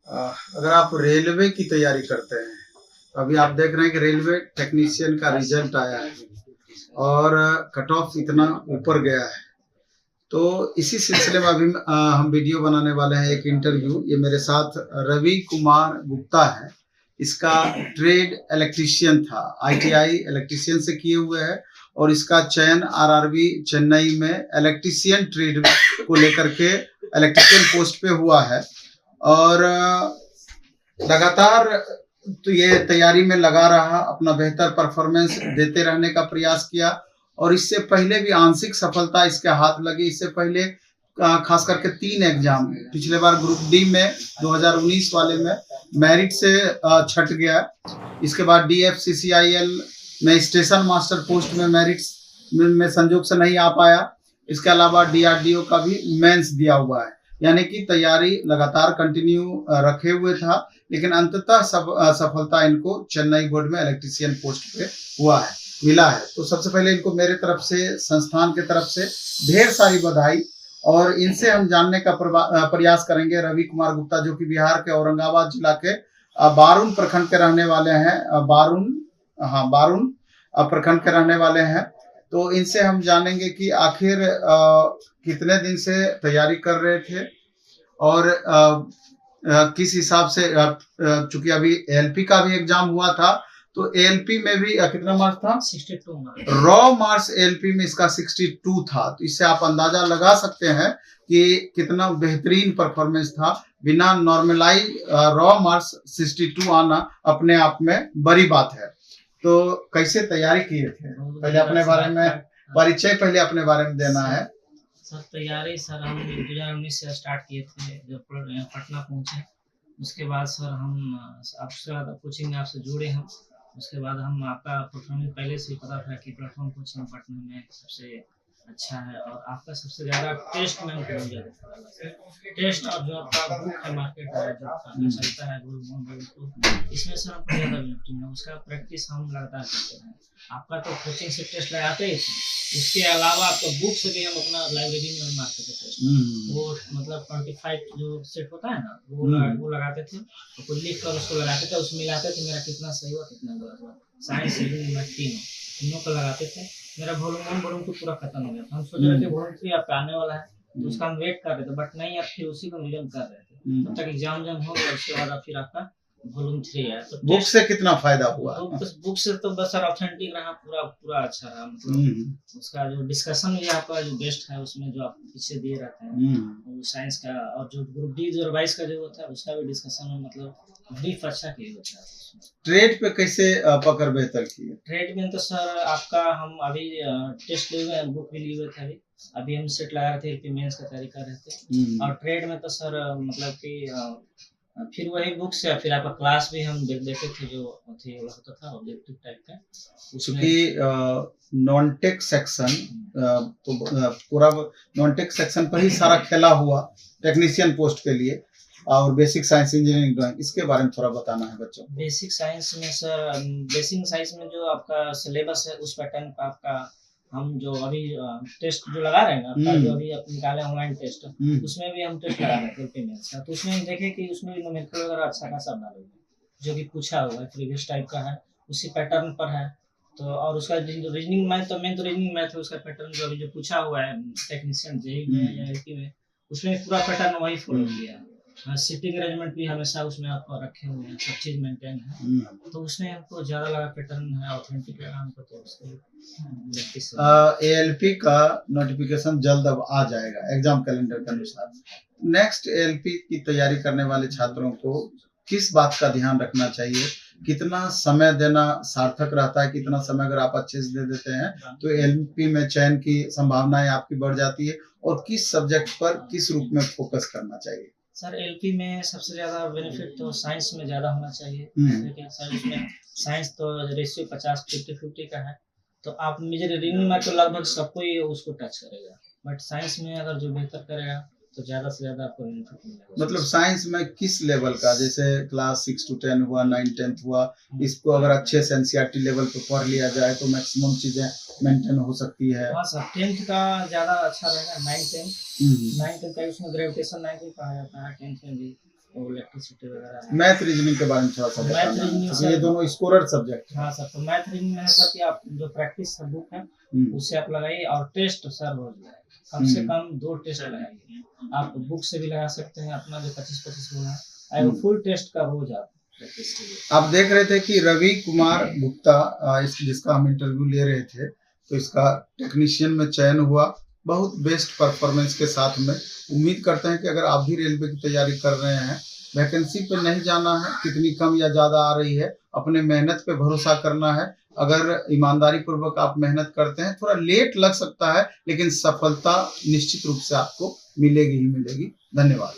अगर आप रेलवे की तैयारी करते हैं, अभी आप देख रहे हैं कि रेलवे टेक्नीशियन का रिजल्ट आया है और कट ऑफ इतना ऊपर गया है। तो इसी सिलसिले में अभी हम वीडियो बनाने वाले हैं, एक इंटरव्यू। ये मेरे साथ रवि कुमार गुप्ता है। इसका ट्रेड इलेक्ट्रीशियन था, आईटीआई इलेक्ट्रीशियन से किए हुए है और इसका चयन आरआरबी चेन्नई में इलेक्ट्रीशियन ट्रेड को लेकर के इलेक्ट्रीशियन पोस्ट पे हुआ है और लगातार तो ये तैयारी में लगा रहा, अपना बेहतर परफॉर्मेंस देते रहने का प्रयास किया और इससे पहले भी आंशिक सफलता इसके हाथ लगी। इससे पहले खास करके 3 एग्जाम, पिछले बार ग्रुप डी में 2019 वाले में मेरिट से छट गया। इसके बाद DFCCIL में स्टेशन मास्टर पोस्ट में मेरिट में संजोग से नहीं आ पाया। इसके अलावा DRDO का भी मेंस दिया हुआ है, यानी कि तैयारी लगातार कंटिन्यू रखे हुए था, लेकिन अंततः सफलता इनको चेन्नई बोर्ड में इलेक्ट्रीशियन पोस्ट पे मिला है। तो सबसे पहले इनको मेरे तरफ से, संस्थान के तरफ से ढेर सारी बधाई। और इनसे हम जानने का प्रयास करेंगे। रवि कुमार गुप्ता जो कि बिहार के औरंगाबाद जिला के बारून प्रखंड के रहने वाले हैं, बारून प्रखंड के रहने वाले हैं। तो इनसे हम जानेंगे कि आखिर कितने दिन से तैयारी कर रहे थे और किस हिसाब से, चूंकि अभी ALP का भी एग्जाम हुआ था, तो ALP में भी कितना मार्क्स था? 62 मार्क्स। रॉ मार्क्स ALP में इसका 62 था। तो इससे आप अंदाजा लगा सकते हैं कि कितना बेहतरीन परफॉर्मेंस था। बिना नॉर्मलाइज रॉ मार्क्स 62 आना अपने आप में बड़ी बात है। तो कैसे तैयारी किए थे? पहले अपने बारे में परिचय अपने बारे में देना है। सर तैयारी सर हम 2019 से स्टार्ट किए थे, जब पटना पहुंचे। उसके बाद सर हम आपसे कोचिंग में आपसे जुड़े हम। उसके बाद हम आपका परफॉर्मेंस पहले से ही पता था कि प्लेटफॉर्म कोचिंग पटना में सबसे अच्छा है और आपका सबसे ज़्यादा टेस्ट में हमको टेस्ट और जो आपका बुक है मार्केट है जो आपका चलता है तो इसमें सर हमको ज़्यादा बेनिफिट है। उसका प्रैक्टिस हम लगातार करते हैं। आपका तो कोचिंग से टेस्ट लगाते ही थे, उसके अलावा आपका बुक से भी हम अपना लाइब्रेरी में मार्केट टेस्ट वो मतलब 25 जो सेट होता है ना वो लगाते थे, तो लिख कर उसको लगाते थे, उसमें मिलाते थे मेरा कितना सही हुआ कितना गलत हुआ। साइंस रीजनिंग मैथ तीनों को लगाते थे। मेरा वॉल्यूम तो पूरा खत्म हो गया था। हम सोच रहे थे वॉल्यूम 3 आपका आने वाला है, तो उसका हम वेट कर रहे थे, बट नहीं, आप फिर उसी को रिवीजन कर रहे थे तब तक एग्जाम हो गया। उसके बाद फिर आपका वॉल्यूम 3 है। तो बुक से कितना फायदा हुआ? बुक से तो बस सर ऑथेंटिक रहा, पूरा अच्छा रहा। मतलब उसका जो डिस्कशन भी आपका जो बेस्ट है, उसमें जो आप पीछे दिए रहते हैं वो साइंस का, और जो ग्रुप डी जो रिवाइज का जो होता है उसका भी डिस्कशन मतलब ब्रीफ अच्छा किया होता है। ट्रेड पे कैसे पकड़ बेहतर किए? ट्रेड में तो सर आपका हम अभी टेस्ट लिए हुए, बुक भी लिए हुए थे। अभी हम सेट लगा रहे थे, मेंस का तैयारी कर रहे थे। और ट्रेड में तो सर मतलब कि फिर वही बुक से, फिर आपका क्लास भी हम देखे थे जो होता था ऑब्जेक्टिव टाइप का, उसकी नॉन टेक सेक्शन तो पूरा नॉन टेक सेक्शन पर ही सारा खेला हुआ टेक्नीशियन पोस्ट के लिए। और बेसिक साइंस, इंजीनियरिंग, ड्राइंग, इसके बारे में थोड़ा बताना है बच्चों। बेसिक साइंस में सर, बेसिक साइंस में जो आपका सिलेबस है उस पैटर्न पर आपका हम जो अभी टेस्ट जो लगा रहे हैं आपका, जो अभी आप निकाले ऑनलाइन टेस्ट, उसमें भी हम टेस्ट लगा रहे थे मेंस का। तो उसमें हम देखे कि उसमें भी न्यूमेरिकल वगैरह अच्छा खासा डाले हुए जो कि पूछा हुआ है, प्रीवियस टाइप का है, उसी पैटर्न पर है। तो और उसका रीजनिंग मैथ, तो मेन तो रीजनिंग मैथ है, उसका पैटर्न जो अभी जो पूछा हुआ है टेक्नीशियन जेईई में या एलपी में, उसमें पूरा पैटर्न वही फॉलो किया है। सिटिंग अरेंजमेंट भी हमेशा उसमें आपको रखे हुए हैं, सब चीज मेंटेन है। तो उसमें हमको ज्यादा लगा पैटर्न है, ऑथेंटिक लगा हमको। तो उसके ALP का नोटिफिकेशन जल्द अब आ जाएगा एग्जाम कैलेंडर के अनुसार। नेक्स्ट ALP की तैयारी करने वाले छात्रों को किस बात का ध्यान रखना चाहिए? कितना समय देना सार्थक रहता है? कितना समय अगर आप अच्छे से दे देते हैं तो ALP में चयन की संभावनाएं आपकी बढ़ जाती है? और किस सब्जेक्ट पर किस रूप में फोकस करना चाहिए? सर एलपी में सबसे ज्यादा बेनिफिट तो साइंस में ज्यादा होना चाहिए, क्योंकि सर इसमें साइंस तो रेशियो 50-50 का है। तो आप मेजर रीडिंग में तो लगभग सबको ही उसको टच करेगा, बट साइंस में अगर जो बेहतर करेगा तो ज्यादा से ज्यादा आपको बेनिफिट मिलेगा। मतलब साइंस में किस लेवल का, जैसे क्लास 6 to 10 हुआ, 9-10 हुआ, इसको अगर अच्छे से एनसीईआरटी लेवल पे पढ़ लिया जाए तो मैक्सिमम चीजें मेंटेन हो सकती है। हाँ सर, 10th का ज्यादा अच्छा रहेगा। 9-10 का उसमें ग्रेविटेशन 9 कहा जाता है, 10th में भी और इलेक्ट्रिसिटी वगैरह। मैथ रीजनिंग के बारे में थोड़ा सा मैथ बताना। रीजनिंग तो ये दोनों स्कोरर सब्जेक्ट है। हाँ सर, तो मैथ रीजनिंग में है सर कि आप जो प्रैक्टिस बुक है उससे आप लगाइए, और टेस्ट सर रोज लगाइए, कम से कम 2 टेस्ट लगाइए। आप बुक से भी लगा सकते हैं, अपना जो 25-25 होना है, फुल टेस्ट का रोज आप प्रैक्टिस कीजिए। आप देख रहे थे कि रवि कुमार गुप्ता जिसका हम इंटरव्यू ले रहे थे, तो इसका टेक्नीशियन में चयन हुआ बहुत बेस्ट परफॉर्मेंस के साथ में। उम्मीद करते हैं कि अगर आप भी रेलवे की तैयारी कर रहे हैं, वैकेंसी पे नहीं जाना है कितनी कम या ज़्यादा आ रही है, अपने मेहनत पे भरोसा करना है। अगर ईमानदारी पूर्वक आप मेहनत करते हैं, थोड़ा लेट लग सकता है लेकिन सफलता निश्चित रूप से आपको मिलेगी ही मिलेगी। धन्यवाद।